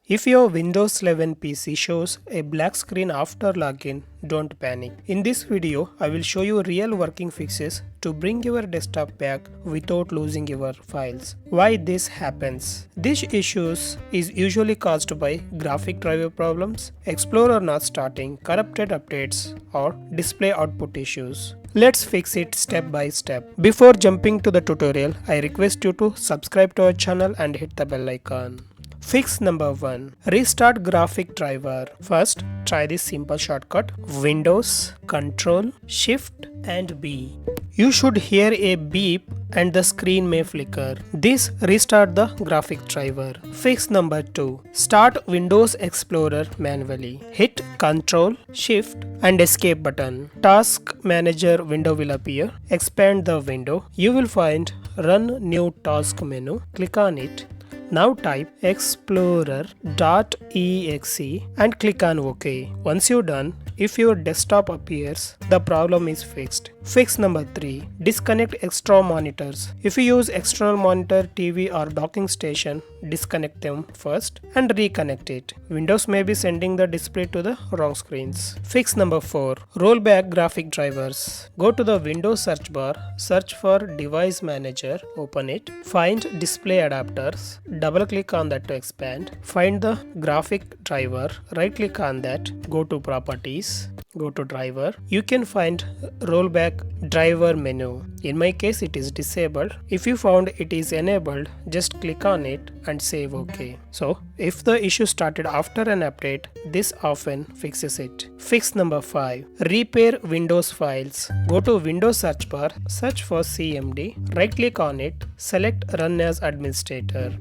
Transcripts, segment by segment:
If your Windows 11 PC shows a black screen after login, don't panic. In this video, I will show you real working fixes to bring your desktop back without losing your files. Why this happens? These issues is usually caused by graphic driver problems, Explorer not starting, corrupted updates, or display output issues. Let's fix it step by step. Before jumping to the tutorial, I request you to subscribe to our channel and hit the bell icon. Fix number 1. Restart graphic driver. First, try this simple shortcut: Windows, Control, Shift and B. You should hear a beep and the screen may flicker. This restart the graphic driver. Fix number 2. Start Windows Explorer manually. Hit Control, Shift and Escape button. Task Manager window will appear. Expand the window. You will find Run New Task menu. Click on it. Now type explorer.exe and click on OK. Once you're done, if your desktop appears, the problem is fixed. Fix number 3. Disconnect extra monitors. If you use external monitor, TV or docking station, disconnect them first and reconnect it. Windows may be sending the display to the wrong screens. Fix number 4. Roll back graphic drivers. Go to the Windows search bar, search for Device Manager, open it, find Display Adapters, double click on that to expand, find the graphic driver, right click on that, go to Properties, go to Driver. You can find Rollback Driver menu. In my case it is disabled. If you found it is enabled, just click on it and save OK. So if the issue started after an update, this often fixes it. Fix number 5. Repair Windows files. Go to Windows search bar, search for CMD, right click on it, select Run as Administrator.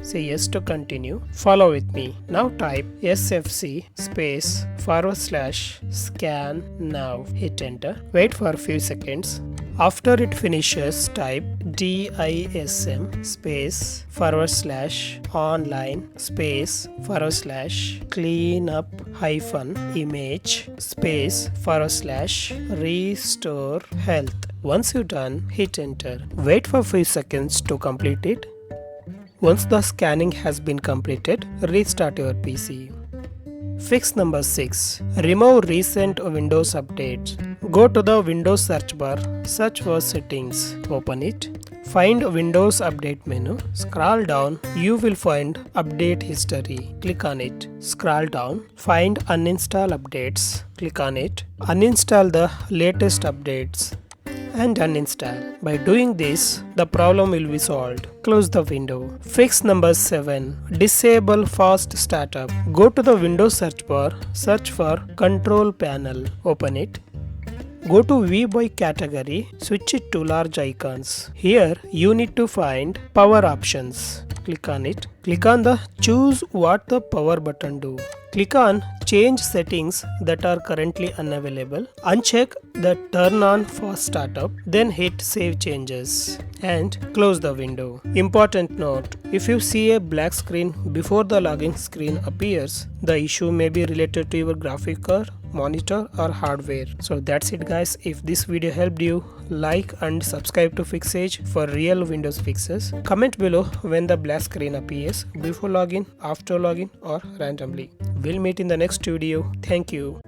Say yes to continue. Follow with me. Now type sfc space /scannow. Hit enter. Wait for a few seconds. After it finishes, type DISM space /online space /cleanup -image space /RestoreHealth. Once you're done, hit enter. Wait for a few seconds to complete it. Once the scanning has been completed, restart your PC. Fix number 6. Remove recent Windows updates. Go to the Windows search bar, search for Settings, open it, find Windows Update menu, scroll down, you will find Update History, click on it, scroll down, find Uninstall Updates, click on it, uninstall the latest updates and uninstall. By doing this, the problem will be solved. Close the window. Fix number 7. Disable fast startup. Go to the Windows search bar, search for Control Panel, open it. Go to View by category, switch it to large icons. Here you need to find Power Options. Click on it. Click on the Choose what the power button do. Click on Change settings that are currently unavailable. Uncheck the Turn on fast startup. Then hit Save changes and close the window. Important note: if you see a black screen before the login screen appears, the issue may be related to your graphic card, monitor or hardware. So that's it guys. If this video helped you, like and subscribe to FIXsage for real Windows fixes. Comment below when the black screen appears, before login, after login or randomly. We'll meet in the next video. Thank you.